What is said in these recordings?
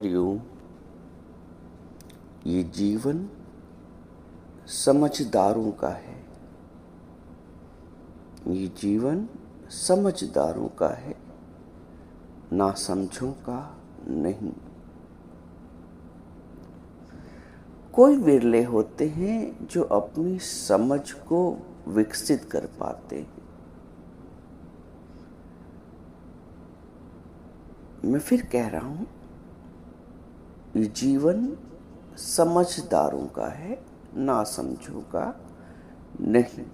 यूं ये जीवन समझदारों का है। ये जीवन समझदारों का है, नासमझों का नहीं। कोई विरले होते हैं जो अपनी समझ को विकसित कर पाते हैं। मैं फिर कह रहा हूं, ये जीवन समझदारों का है, नासमझों का नहीं।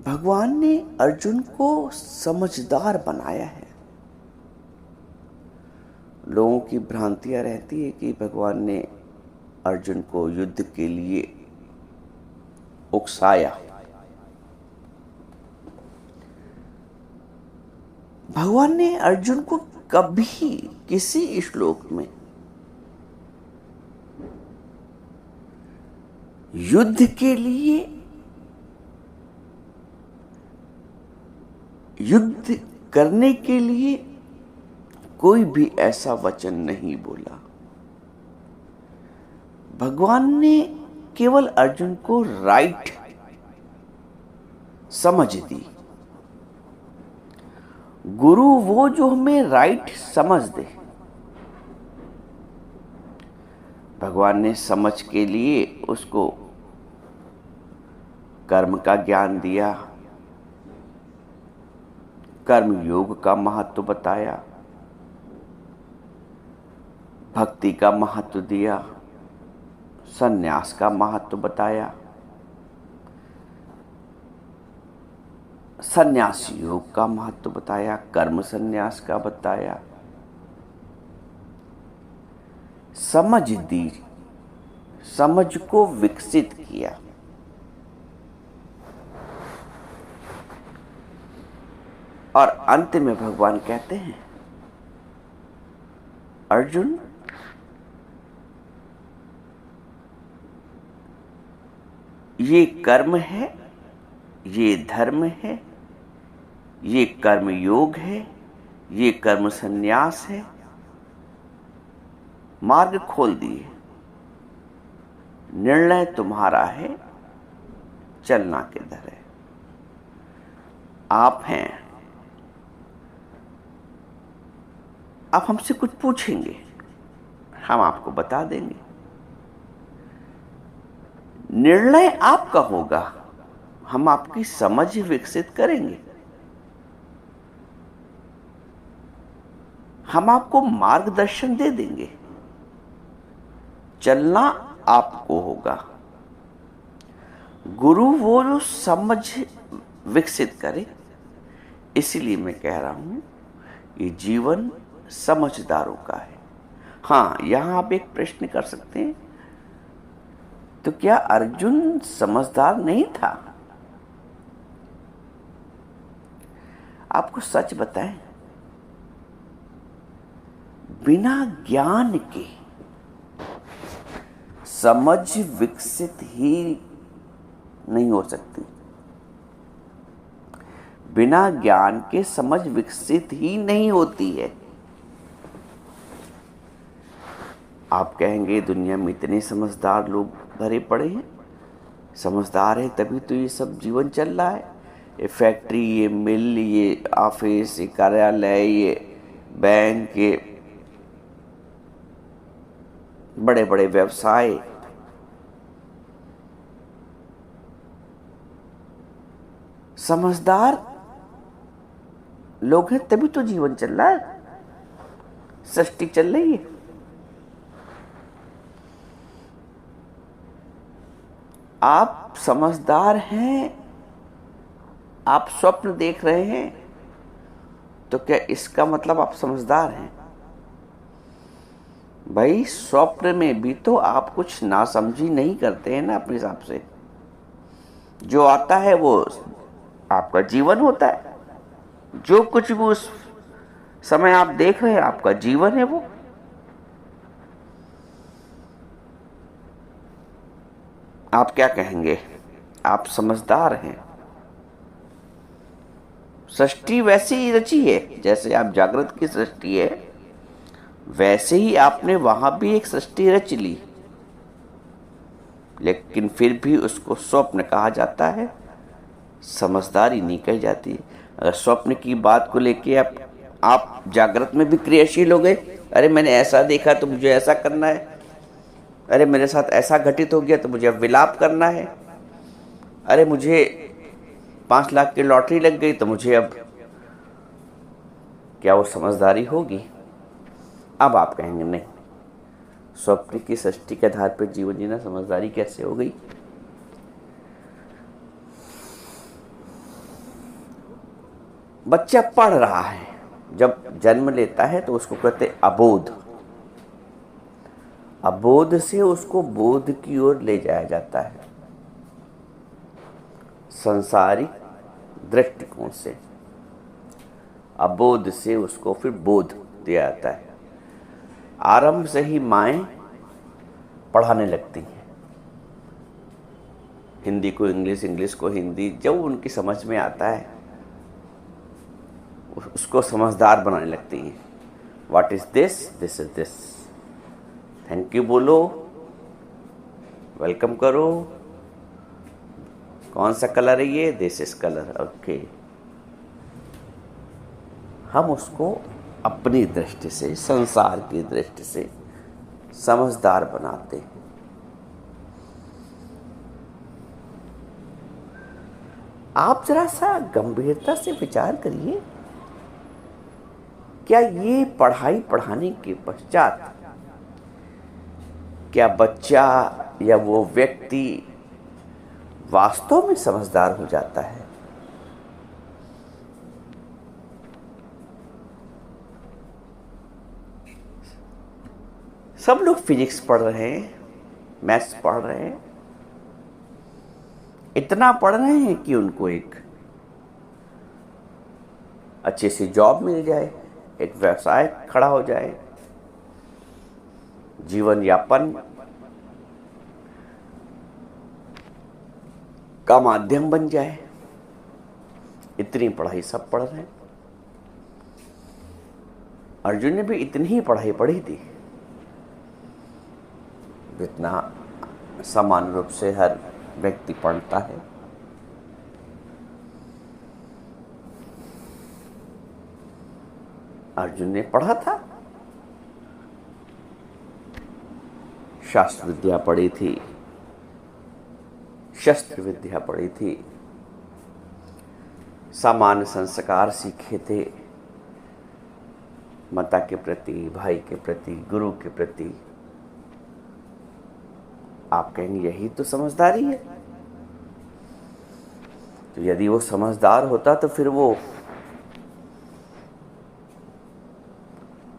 भगवान ने अर्जुन को समझदार बनाया है। लोगों की भ्रांतियां रहती है कि भगवान ने अर्जुन को युद्ध के लिए उकसाया। भगवान ने अर्जुन को कभी किसी श्लोक में युद्ध के लिए युद्ध करने के लिए कोई भी ऐसा वचन नहीं बोला। भगवान ने केवल अर्जुन को राइट समझ दी। गुरु वो जो हमें राइट समझ दे। भगवान ने समझ के लिए उसको कर्म का ज्ञान दिया, कर्म योग का महत्व बताया, भक्ति का महत्व दिया, संन्यास का महत्व बताया, संन्यास योग का महत्व बताया, कर्म संन्यास का बताया। समझ दी, समझ को विकसित किया। और अंत में भगवान कहते हैं, अर्जुन ये कर्म है, ये धर्म है, ये कर्म योग है, ये कर्म संन्यास है। मार्ग खोल दिए, निर्णय तुम्हारा है, चलना किधर है। आप हैं, आप हमसे कुछ पूछेंगे, हम आपको बता देंगे। निर्णय आपका होगा, हम आपकी समझ विकसित करेंगे। हम आपको मार्गदर्शन दे देंगे, चलना आपको होगा। गुरु वो जो समझ विकसित करे। इसीलिए मैं कह रहा हूं, ये जीवन समझदारों का है। हाँ, यहां आप एक प्रश्न कर सकते हैं, तो क्या अर्जुन समझदार नहीं था? आपको सच बताएं, बिना ज्ञान के समझ विकसित ही नहीं हो सकती। बिना ज्ञान के समझ विकसित ही नहीं होती है। आप कहेंगे दुनिया में इतने समझदार लोग भरे पड़े हैं। समझदार है तभी तो ये सब जीवन चल रहा है। ये फैक्ट्री, ये मिल, ये ऑफिस, ये कार्यालय, ये बैंक, ये बड़े बड़े व्यवसाय। समझदार लोग हैं तभी तो जीवन चल रहा है, सृष्टि चल रही है। आप समझदार हैं, आप स्वप्न देख रहे हैं, तो क्या इसका मतलब आप समझदार हैं? भाई, स्वप्न में भी तो आप कुछ नासमझी नहीं करते हैं ना अपने हिसाब से। जो आता है वो आपका जीवन होता है। जो कुछ भी उस समय आप देख रहे हैं, आपका जीवन है वो। आप क्या कहेंगे? आप समझदार हैं। सृष्टि वैसे ही रची है, जैसे आप जागृत की सृष्टि है वैसे ही आपने वहां भी एक सृष्टि रच ली, लेकिन फिर भी उसको स्वप्न कहा जाता है, समझदारी नहीं कही जाती। अगर स्वप्न की बात को लेके आप जागृत में भी क्रियाशील हो गए, अरे मैंने ऐसा देखा तो मुझे ऐसा करना है, अरे मेरे साथ ऐसा घटित हो गया तो मुझे अब विलाप करना है, अरे मुझे 5 लाख की लॉटरी लग गई तो मुझे अब, क्या वो समझदारी होगी? अब आप कहेंगे नहीं, स्वप्न की सृष्टि के आधार पर जीवन जीना समझदारी कैसे हो गई? बच्चा पढ़ रहा है, जब जन्म लेता है तो उसको कहते अबोध, अबोध से उसको बोध की ओर ले जाया जाता है संसारिक दृष्टिकोण से, अबोध से उसको फिर बोध दिया जाता है। आरंभ से ही माएँ पढ़ाने लगती हैं, हिंदी को इंग्लिश, इंग्लिश को हिंदी, जब उनकी समझ में आता है उसको समझदार बनाने लगती हैं। What is this? This is this. Thank you बोलो, वेलकम करो, कौन सा कलर है ये? This is colour, okay. हम उसको अपनी दृष्टि से, संसार की दृष्टि से समझदार बनाते हैं। आप जरा सा गंभीरता से विचार करिए, क्या ये पढ़ाई पढ़ाने के पश्चात क्या बच्चा या वो व्यक्ति वास्तव में समझदार हो जाता है? सब लोग फिजिक्स पढ़ रहे हैं, मैथ्स पढ़ रहे हैं, इतना पढ़ रहे हैं कि उनको एक अच्छी सी जॉब मिल जाए, एक व्यवसाय खड़ा हो जाए, जीवन यापन का माध्यम बन जाए। इतनी पढ़ाई सब पढ़ रहे हैं। अर्जुन ने भी इतनी ही पढ़ाई पढ़ी थी जितना समान रूप से हर व्यक्ति पढ़ता है। अर्जुन ने पढ़ा था, शास्त्र विद्या पढ़ी थी, शस्त्र विद्या पढ़ी थी, सामान्य संस्कार सीखे थे, माता के प्रति, भाई के प्रति, गुरु के प्रति। आप कहेंगे यही तो समझदारी है। तो यदि वो समझदार होता तो फिर वो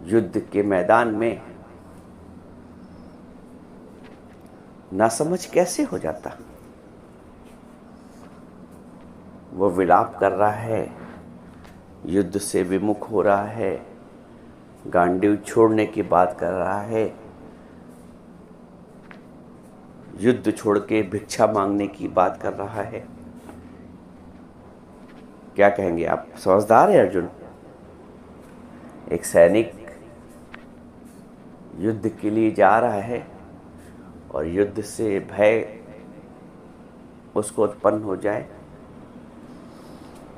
युद्ध के मैदान में नासमझ कैसे हो जाता? वो विलाप कर रहा है, युद्ध से विमुख हो रहा है, गांडीव छोड़ने की बात कर रहा है, युद्ध छोड़ के भिक्षा मांगने की बात कर रहा है। क्या कहेंगे आप? समझदार है अर्जुन। एक सैनिक युद्ध के लिए जा रहा है और युद्ध से भय उसको उत्पन्न हो जाए,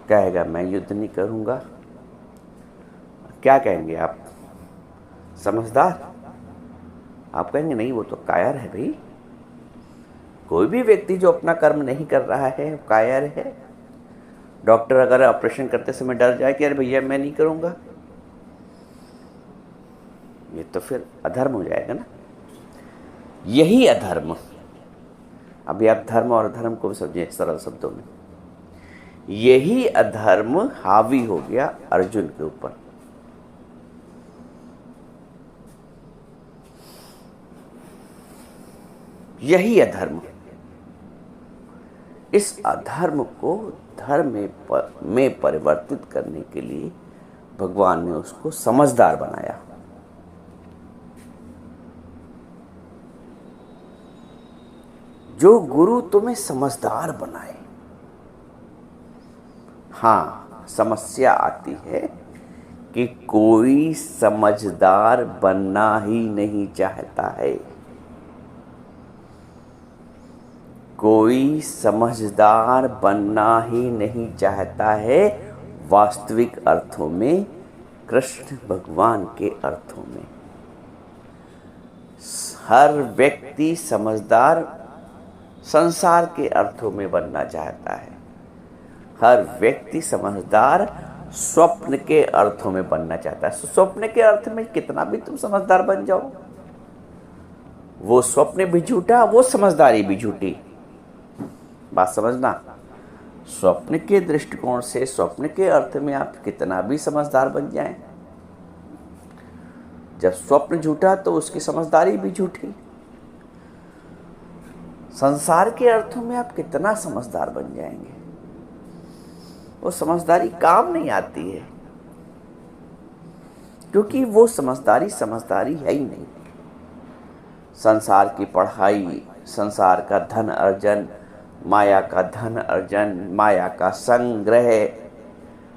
कहेगा मैं युद्ध नहीं करूंगा। क्या कहेंगे आप? समझदार? आप कहेंगे नहीं, वो तो कायर है भाई। कोई भी व्यक्ति जो अपना कर्म नहीं कर रहा है कायर है। डॉक्टर अगर ऑपरेशन करते समय डर जाए कि अरे भैया मैं नहीं करूंगा, ये तो फिर अधर्म हो जाएगा ना। यही अधर्म, अभी आप धर्म और अधर्म को समझिए सरल शब्दों में, यही अधर्म हावी हो गया अर्जुन के ऊपर। यही अधर्म, इस अधर्म को धर्म में परिवर्तित करने के लिए भगवान ने उसको समझदार बनाया। जो गुरु तुम्हें समझदार बनाए, हाँ समस्या आती है कि कोई समझदार बनना ही नहीं चाहता है। कोई समझदार बनना ही नहीं चाहता है वास्तविक अर्थों में, कृष्ण भगवान के अर्थों में। हर व्यक्ति समझदार संसार के अर्थों में बनना चाहता है। हर व्यक्ति समझदार स्वप्न के अर्थों में बनना चाहता है। स्वप्न के अर्थ में कितना भी तुम समझदार बन जाओ, वो स्वप्न भी झूठा, वो समझदारी भी झूठी। बात समझना, स्वप्न के दृष्टिकोण से, स्वप्न के अर्थ में आप कितना भी समझदार बन जाएं, जब स्वप्न झूठा तो उसकी समझदारी भी झूठी। संसार के अर्थों में आप कितना समझदार बन जाएंगे, वो समझदारी काम नहीं आती है, क्योंकि वो समझदारी है ही नहीं। संसार की पढ़ाई, संसार का धन अर्जन, माया का धन अर्जन, माया का संग्रह,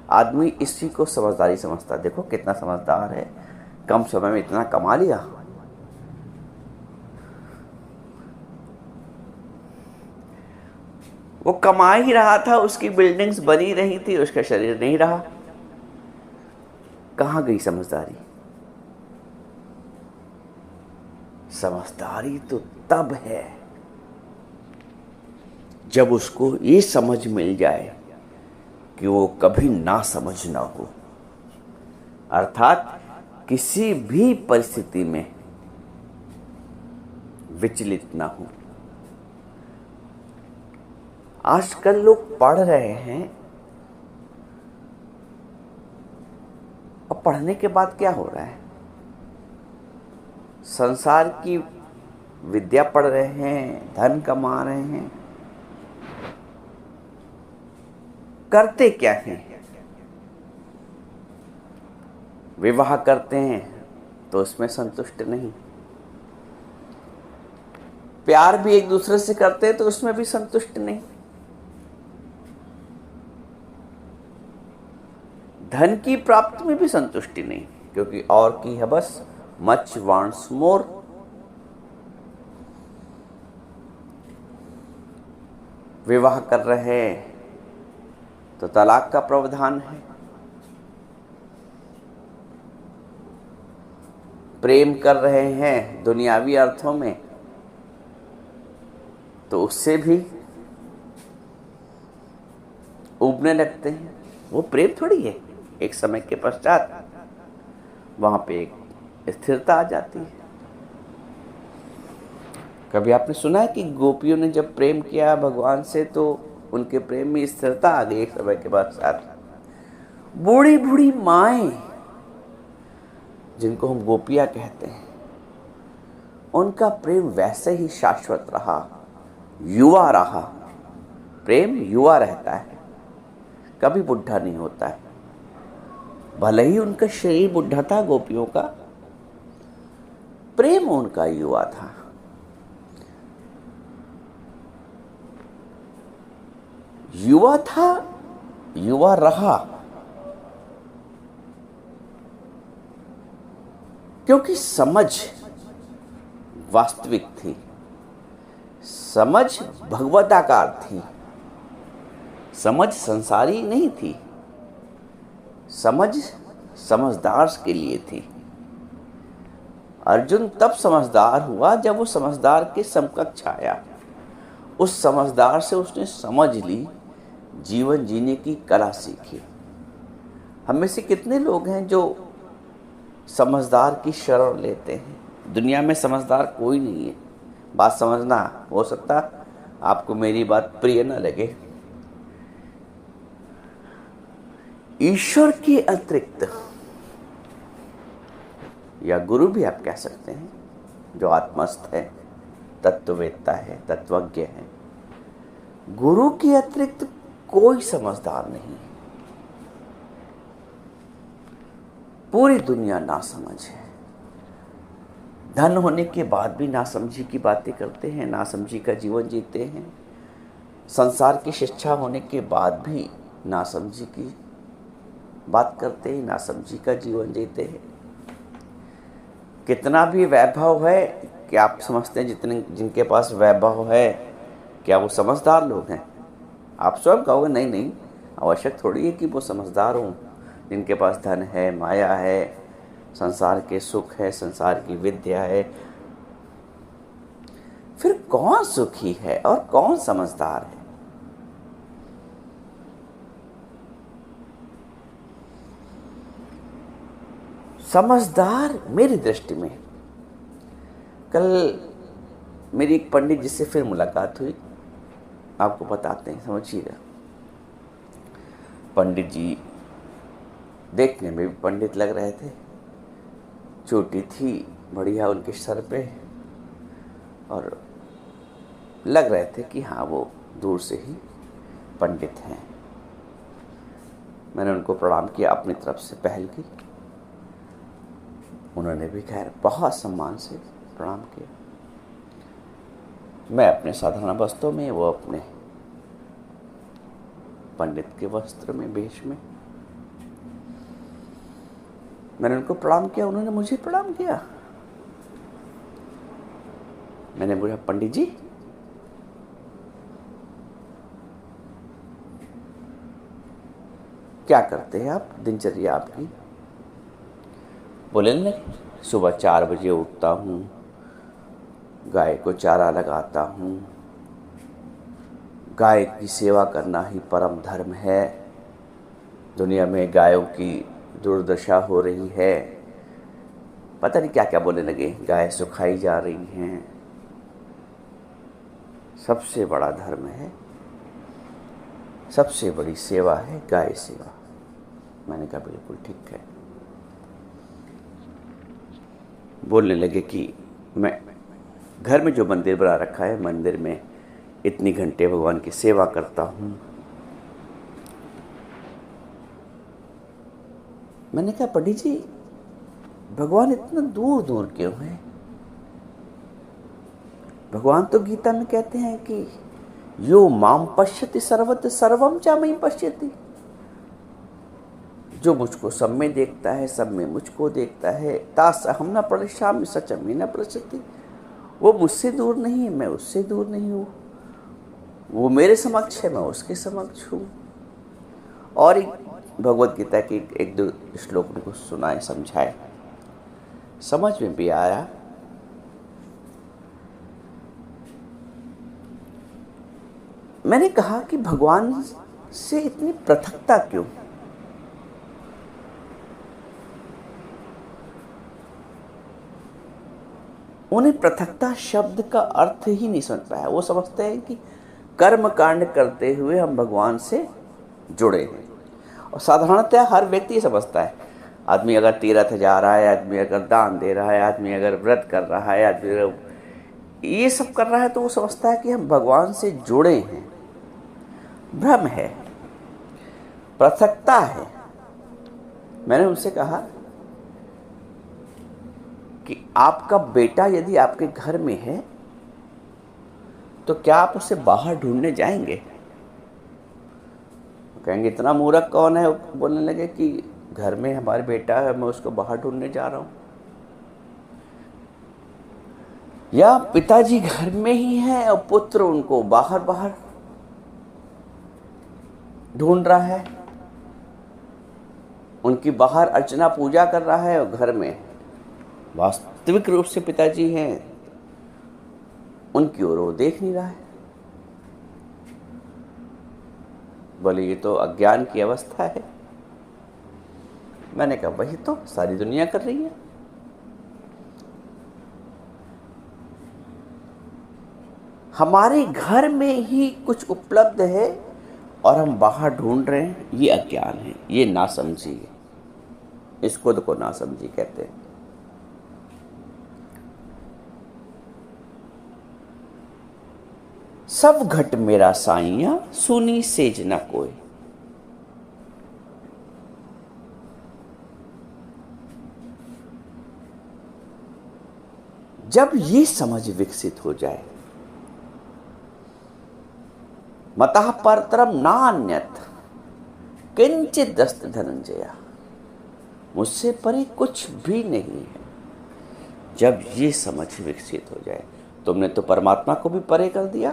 आदमी इसी को समझदारी समझता। देखो कितना समझदार है, कम समय में इतना कमा लिया। वो कमा ही रहा था, उसकी बिल्डिंग्स बनी रही थी, उसका शरीर नहीं रहा। कहाँ गई समझदारी? समझदारी तो तब है जब उसको ये समझ मिल जाए कि वो कभी ना समझ ना हो, अर्थात किसी भी परिस्थिति में विचलित ना हो। आजकल लोग पढ़ रहे हैं, और पढ़ने के बाद क्या हो रहा है? संसार की विद्या पढ़ रहे हैं, धन कमा रहे हैं, करते क्या हैं? विवाह करते हैं तो उसमें संतुष्ट नहीं, प्यार भी एक दूसरे से करते हैं तो उसमें भी संतुष्ट नहीं, धन की प्राप्ति में भी संतुष्टि नहीं, क्योंकि और की है बस मच वांट्स मोर। विवाह कर रहे हैं तो तलाक का प्रावधान है, प्रेम कर रहे हैं दुनियावी अर्थों में तो उससे भी उबने लगते हैं। वो प्रेम थोड़ी है, एक समय के पश्चात वहां पे एक स्थिरता आ जाती है। कभी आपने सुना है कि गोपियों ने जब प्रेम किया भगवान से तो उनके प्रेम में स्थिरता आ गई एक समय के बाद? साथ बूढ़ी बूढ़ी माएं, जिनको हम गोपियां कहते हैं, उनका प्रेम वैसे ही शाश्वत रहा, युवा रहा। प्रेम युवा रहता है, कभी बुढ़ा नहीं होता है। भले ही उनका शरीर बुढ़ा था, गोपियों का प्रेम उनका युवा था। युवा था, युवा रहा, क्योंकि समझ वास्तविक थी, समझ भगवताकार थी, समझ संसारी नहीं थी, समझ समझदार के लिए थी। अर्जुन तब समझदार हुआ जब वो समझदार के समकक्ष आया। उस समझदार से उसने समझ ली, जीवन जीने की कला सीखी। हम में से कितने लोग हैं जो समझदार की शरण लेते हैं? दुनिया में समझदार कोई नहीं है। बात समझना, हो सकता आपको मेरी बात प्रिय न लगे। ईश्वर के अतिरिक्त, या गुरु भी आप कह सकते हैं, जो आत्मस्थ है, तत्ववेत्ता है, तत्वज्ञ है, गुरु के अतिरिक्त कोई समझदार नहीं। पूरी दुनिया नासमझ है। धन होने के बाद भी नासमझी की बातें करते हैं, नासमझी का जीवन जीते हैं। संसार की शिक्षा होने के बाद भी नासमझी की बात करते ही नासमझी का जीवन जीते हैं। कितना भी वैभव है, क्या आप समझते हैं जिनके पास वैभव है क्या वो समझदार लोग हैं? आप स्वयं कहोगे नहीं नहीं, आवश्यक थोड़ी है कि वो समझदार हों। जिनके पास धन है, माया है, संसार के सुख है, संसार की विद्या है, फिर कौन सुखी है और कौन समझदार है? समझदार मेरी दृष्टि में, कल मेरी एक पंडित जी से फिर मुलाकात हुई, आपको बताते हैं, समझिएगा। पंडित जी देखने में भी पंडित लग रहे थे, चोटी थी बढ़िया उनके सर पे, और लग रहे थे कि हाँ वो दूर से ही पंडित हैं। मैंने उनको प्रणाम किया, अपनी तरफ से पहल की, उन्होंने भी खैर बहुत सम्मान से प्रणाम किया। मैं अपने साधारण वस्त्रों में, वो अपने पंडित के वस्त्र में, वेश में। मैंने उनको प्रणाम किया, उन्होंने मुझे प्रणाम किया। मैंने बोला, पंडित जी क्या करते हैं आप, दिनचर्या आपकी? बोले नहीं, सुबह 4 बजे उठता हूँ, गाय को चारा लगाता हूँ, गाय की सेवा करना ही परम धर्म है। दुनिया में गायों की दुर्दशा हो रही है, पता नहीं क्या क्या बोलने लगे, गाय सुखाई जा रही हैं, सबसे बड़ा धर्म है, सबसे बड़ी सेवा है गाय सेवा। मैंने कहा बिल्कुल ठीक है। बोलने लगे कि मैं घर में जो मंदिर बना रखा है, मंदिर में इतनी घंटे भगवान की सेवा करता हूँ। मैंने कहा पंडित जी भगवान इतना दूर दूर क्यों है? भगवान तो गीता में कहते हैं कि यो माम पश्यति सर्वत्र सर्वम च मयि पश्यति। जो मुझको सब में देखता है, सब में मुझको देखता है। तास हम न पश्यामि सचमि न पश्यति। वो मुझसे दूर नहीं है, मैं उससे दूर नहीं हूँ। वो मेरे समक्ष है, मैं उसके समक्ष हूँ। और एक भगवत गीता की एक दो श्लोक उनको सुनाए, समझाए, समझ में भी आया। मैंने कहा कि भगवान से इतनी पृथकता क्यों? उन्हें पृथकता शब्द का अर्थ ही नहीं समझ पाया। वो समझते हैं कि कर्म कांड करते हुए हम भगवान से जुड़े हैं। और साधारणतः हर व्यक्ति ये समझता है, आदमी अगर तीर्थ जा रहा है, आदमी अगर दान दे रहा है, आदमी अगर व्रत कर रहा है, आदमी अगर ये सब कर रहा है, तो वो समझता है कि हम भगवान से जुड़े हैं। भ्रम है, पृथकता है। मैंने उनसे कहा कि आपका बेटा यदि आपके घर में है तो क्या आप उसे बाहर ढूंढने जाएंगे? कहेंगे इतना मूर्ख कौन है? बोलने लगे कि घर में हमारे बेटा है, मैं उसको बाहर ढूंढने जा रहा हूं। या पिताजी घर में ही है और पुत्र उनको बाहर बाहर ढूंढ रहा है, उनकी बाहर अर्चना पूजा कर रहा है, और घर में वास्तविक रूप से पिताजी हैं, उनकी ओर वो देख नहीं रहा है। बोले ये तो अज्ञान की अवस्था है। मैंने कहा वही तो सारी दुनिया कर रही है। हमारे घर में ही कुछ उपलब्ध है और हम बाहर ढूंढ रहे हैं, ये अज्ञान है, ये नासमझी है। इस खुद को नासमझी कहते हैं। सब घट मेरा साइया, सुनी सेज न कोई। जब ये समझ विकसित हो जाए, मतः परतरम नान्यत्, किंचित दस्त धनंजया, मुझसे परे कुछ भी नहीं है। जब ये समझ विकसित हो जाए, तुमने तो परमात्मा को भी परे कर दिया।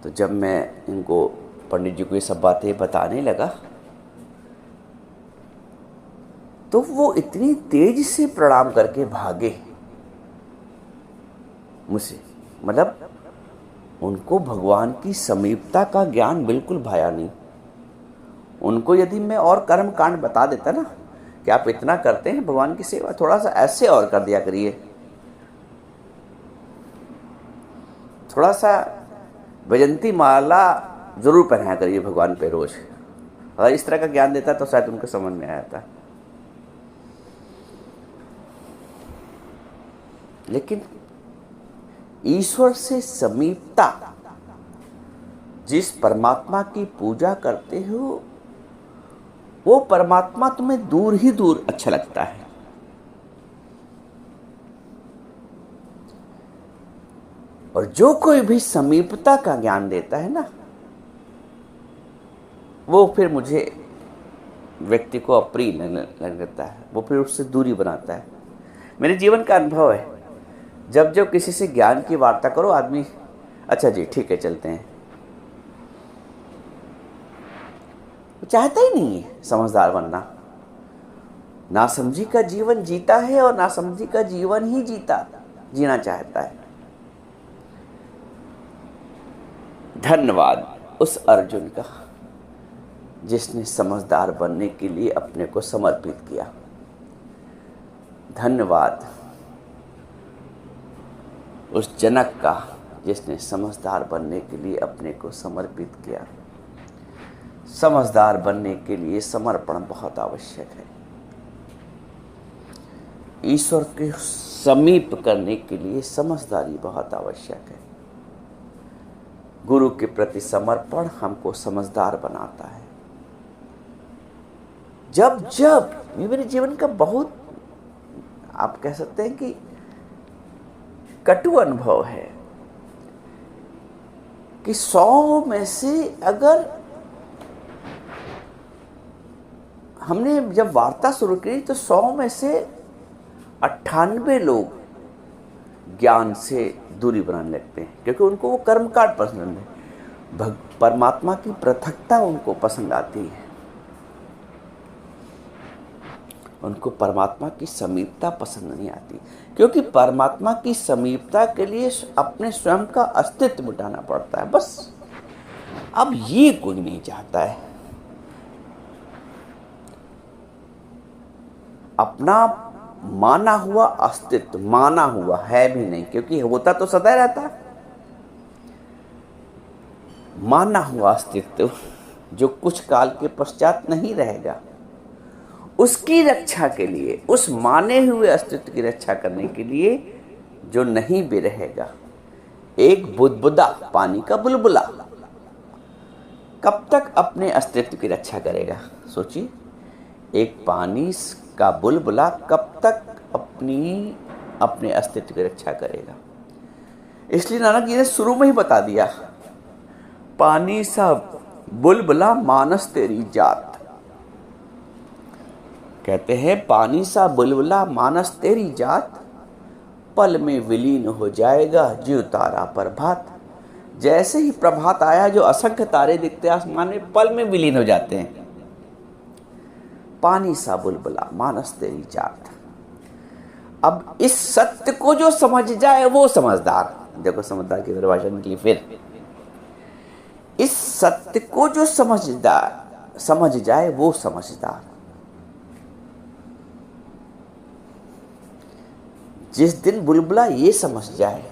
तो जब मैं इनको, पंडित जी को ये सब बातें बताने लगा, तो वो इतनी तेज से प्रणाम करके भागे मुझसे। मतलब उनको भगवान की समीपता का ज्ञान बिल्कुल भाया नहीं। उनको यदि मैं और कर्म कांड बता देता ना कि आप इतना करते हैं भगवान की सेवा, थोड़ा सा ऐसे और कर दिया करिए, थोड़ा सा वैजंती माला जरूर पहनाया करिए भगवान पे रोज, अगर इस तरह का ज्ञान देता तो शायद उनको समझ में आया था। लेकिन ईश्वर से समीपता, जिस परमात्मा की पूजा करते हो वो परमात्मा तुम्हें दूर ही दूर अच्छा लगता है। और जो कोई भी समीपता का ज्ञान देता है ना, वो फिर मुझे, व्यक्ति को अप्रिय लगता है, वो फिर उससे दूरी बनाता है। मेरे जीवन का अनुभव है, जब जब किसी से ज्ञान की वार्ता करो, आदमी अच्छा जी ठीक है चलते हैं, वो चाहता ही नहीं है समझदार बनना। नासमझी का जीवन जीता है और नासमझी का जीवन ही जीना चाहता है। धन्यवाद उस अर्जुन का जिसने समझदार बनने के लिए अपने को समर्पित किया। धन्यवाद उस जनक का जिसने समझदार बनने के लिए अपने को समर्पित किया। समझदार बनने के लिए समर्पण बहुत आवश्यक है। ईश्वर के समीप करने के लिए समझदारी बहुत आवश्यक है। गुरु के प्रति समर्पण हमको समझदार बनाता है। जब जब ये मेरे जीवन का बहुत, आप कह सकते हैं कि कटु अनुभव है कि 100 में से अगर हमने जब वार्ता शुरू की तो 100 में से 98 लोग ज्ञान से दूरी बनाने लगते हैं, क्योंकि उनको वो कर्मकांड पसंद है। परमात्मा की पृथकता उनको पसंद आती है, उनको परमात्मा की समीपता पसंद नहीं आती, क्योंकि परमात्मा की समीपता के लिए अपने स्वयं का अस्तित्व मिटाना पड़ता है। बस अब ये कोई नहीं चाहता है। अपना माना हुआ अस्तित्व, माना हुआ है भी नहीं, क्योंकि होता तो सदा रहता है। माना हुआ अस्तित्व जो कुछ काल के पश्चात नहीं रहेगा, उसकी रक्षा के लिए, उस माने हुए अस्तित्व की रक्षा करने के लिए जो नहीं भी रहेगा, एक बुदबुदा पानी का बुलबुला कब तक अपने अस्तित्व की रक्षा करेगा? सोचिए, एक पानी का बुलबुला कब तक अपने अस्तित्व की रक्षा करेगा? इसलिए नानक जी ने शुरू में ही बता दिया, पानी सा बुलबुला मानस तेरी जात। कहते हैं पानी सा बुलबुला मानस तेरी जात, पल में विलीन हो जाएगा ज्यों तारा प्रभात। जैसे ही प्रभात आया, जो असंख्य तारे दिखते आसमान में पल में विलीन हो जाते हैं। पानी सा बुलबुला मानस तेरी जात। अब इस सत्य को जो समझ जाए वो समझदार। देखो समझदार की परिभाषा निकली फिर। इस सत्य को जो समझ जाए वो समझदार। जिस दिन बुलबुला ये समझ जाए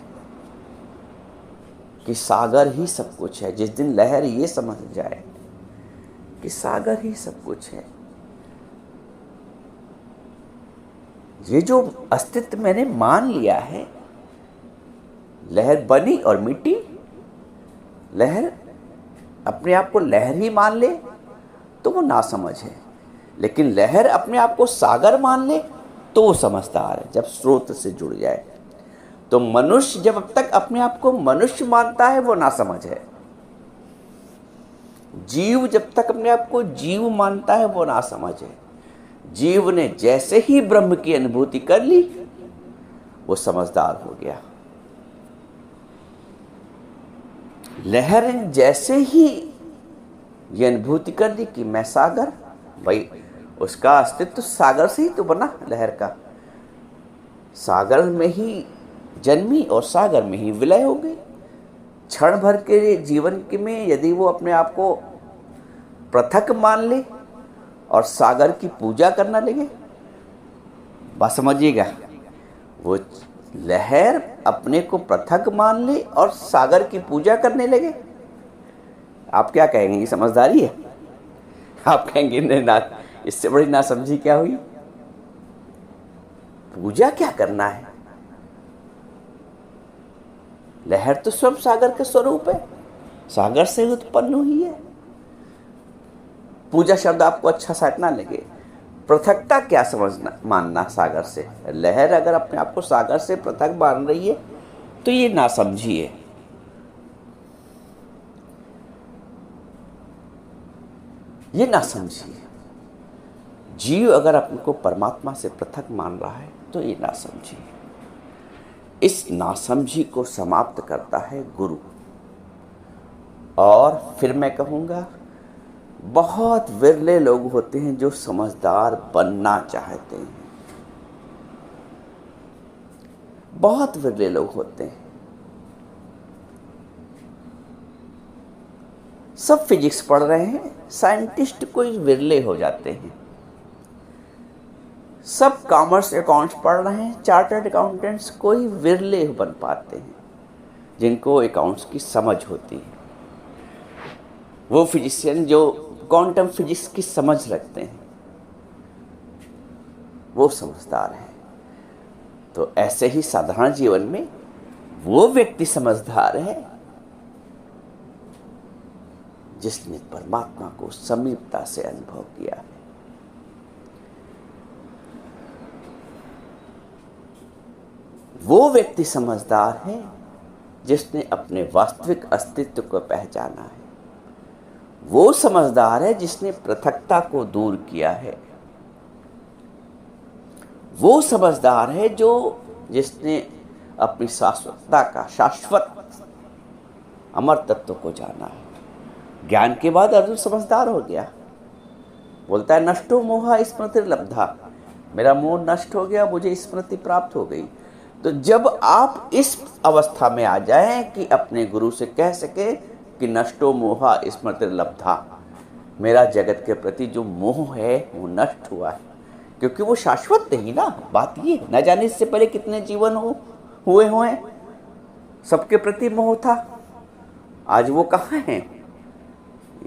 कि सागर ही सब कुछ है, जिस दिन लहर ये समझ जाए कि सागर ही सब कुछ है, ये जो अस्तित्व मैंने मान लिया है, लहर बनी और मिट्टी, लहर अपने आप को लहर ही मान ले तो वो नासमझ है, लेकिन लहर अपने आप को सागर मान ले तो वो समझदार है, जब स्रोत से जुड़ जाए। तो मनुष्य जब अब तक अपने आप को मनुष्य मानता है वो नासमझ है। जीव जब तक अपने आप को जीव मानता है वो नासमझ है। जीव ने जैसे ही ब्रह्म की अनुभूति कर ली वो समझदार हो गया। लहर ने जैसे ही ये अनुभूति कर ली कि मैं सागर, भाई उसका अस्तित्व सागर से ही तो बना, लहर का सागर में ही जन्मी और सागर में ही विलय हो गई। क्षण भर के जीवन के में यदि वो अपने आप को पृथक मान ले और सागर की पूजा करना लगे, बात समझिएगा, वो लहर अपने को पृथक मान ले और सागर की पूजा करने लगे, आप क्या कहेंगे? ये समझदारी है? आप कहेंगे नहीं ना, इससे बड़ी नासमझी क्या हुई? पूजा क्या करना है? लहर तो स्वयं सागर का स्वरूप है, सागर से उत्पन्न हुई है। पूजा शब्द आपको अच्छा सा ना लगे, पृथकता क्या समझना मानना सागर से? लहर अगर अपने आप को सागर से पृथक मान रही है तो ये नासमझी है। ये नासमझी है। जीव अगर अपने को परमात्मा से पृथक मान रहा है तो ये नासमझी है। इस नासमझी को समाप्त करता है गुरु। और फिर मैं कहूँगा, बहुत विरले लोग होते हैं जो समझदार बनना चाहते हैं, बहुत विरले लोग होते हैं। सब फिजिक्स पढ़ रहे हैं, साइंटिस्ट कोई विरले हो जाते हैं। सब कॉमर्स अकाउंट्स पढ़ रहे हैं, चार्टर्ड अकाउंटेंट्स कोई विरले बन पाते हैं जिनको अकाउंट्स की समझ होती है। वो फिजिशियन जो क्वांटम फिजिक्स की समझ रखते हैं वो समझदार हैं। तो ऐसे ही साधारण जीवन में वो व्यक्ति समझदार है जिसने परमात्मा को समीपता से अनुभव किया है। वो व्यक्ति समझदार है जिसने अपने वास्तविक अस्तित्व को पहचाना है। वो समझदार है जिसने पृथकता को दूर किया है। वो समझदार है जिसने अपनी शाश्वतता का, शाश्वत अमर तत्व को जाना है। ज्ञान के बाद अर्जुन समझदार हो गया। बोलता है नष्टो मोहा स्मृति लब्धा, मेरा मोह नष्ट हो गया, मुझे स्मृति प्राप्त हो गई। तो जब आप इस अवस्था में आ जाएं कि अपने गुरु से कह सके कि नष्टो मोहा स्मृति लब्धा, मेरा जगत के प्रति जो मोह है वो नष्ट हुआ है, क्योंकि वो शाश्वत नहीं ना। बात ये, न जाने इससे पहले कितने जीवन हुए सबके प्रति मोह था, आज वो कहाँ है?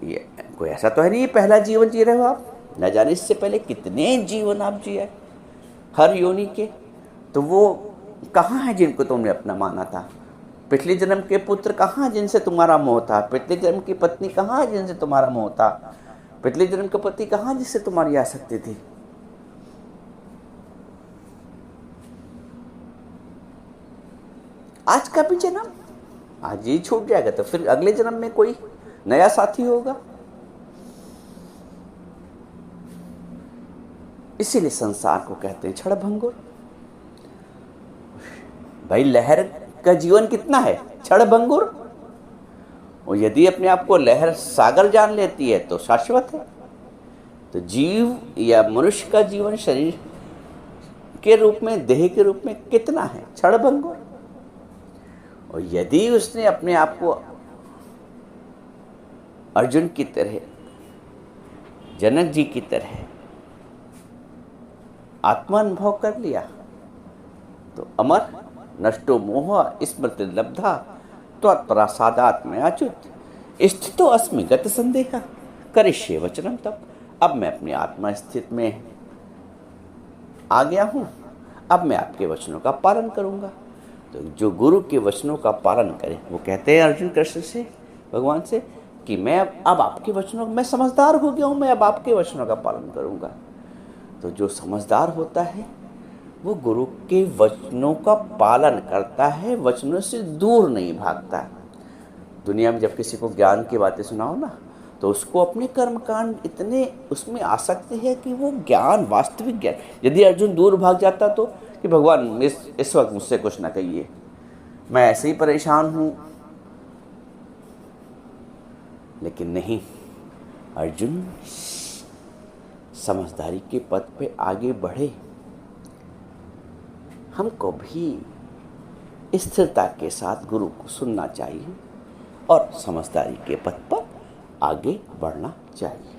ये कोई ऐसा तो है नहीं पहला जीवन जी रहे हो आप, न जाने इससे पहले कितने जीवन आप जिए हर योनि के। तो वो कहाँ है जिनको तुमने अपना माना था? पिछले जन्म के पुत्र कहाँ जिनसे तुम्हारा मोह था? पिछले जन्म की पत्नी कहाँ जिनसे तुम्हारा मोह था? पिछले जन्म का पति कहाँ जिससे तुम्हारी आसक्ति थी? आज का भी जन्म आज ही छूट जाएगा तो फिर अगले जन्म में कोई नया साथी होगा। इसीलिए संसार को कहते हैं क्षणभंगुर। भाई लहर का जीवन कितना है? क्षणभंगुर। और यदि अपने आप को लहर सागर जान लेती है तो शाश्वत है। तो जीव या मनुष्य का जीवन शरीर के रूप में, देह के रूप में कितना है? क्षणभंगुर। और यदि उसने अपने आप को अर्जुन की तरह, जनक जी की तरह आत्मा अनुभव कर लिया तो अमर नष्टो मोह स्मृति लब्धा त्वत्प्रसादात् मया अच्युत स्थितो अस्मि गत संदेह करिष्ये वचनम तब। अब मैं अपनी आत्मा स्थित में आ गया हूँ, अब मैं आपके वचनों का पालन करूँगा। तो जो गुरु के वचनों का पालन करे, वो कहते हैं अर्जुन कृष्ण से, भगवान से, कि मैं अब आपके वचनों, मैं समझदार हो गया हूँ, मैं अब आपके वचनों का पालन करूँगा। तो जो समझदार होता है वो गुरु के वचनों का पालन करता है, वचनों से दूर नहीं भागता। दुनिया में जब किसी को ज्ञान की बातें सुनाओ ना, तो उसको अपने कर्मकांड इतने उसमें आसक्ति है कि वो ज्ञान, वास्तविक ज्ञान, यदि अर्जुन दूर भाग जाता तो कि भगवान इस वक्त मुझसे कुछ ना कहिए, मैं ऐसे ही परेशान हूँ। लेकिन नहीं, अर्जुन समझदारी के पथ पे आगे बढ़े। हमको भी स्थिरता के साथ गुरु को सुनना चाहिए और समझदारी के पथ पर आगे बढ़ना चाहिए।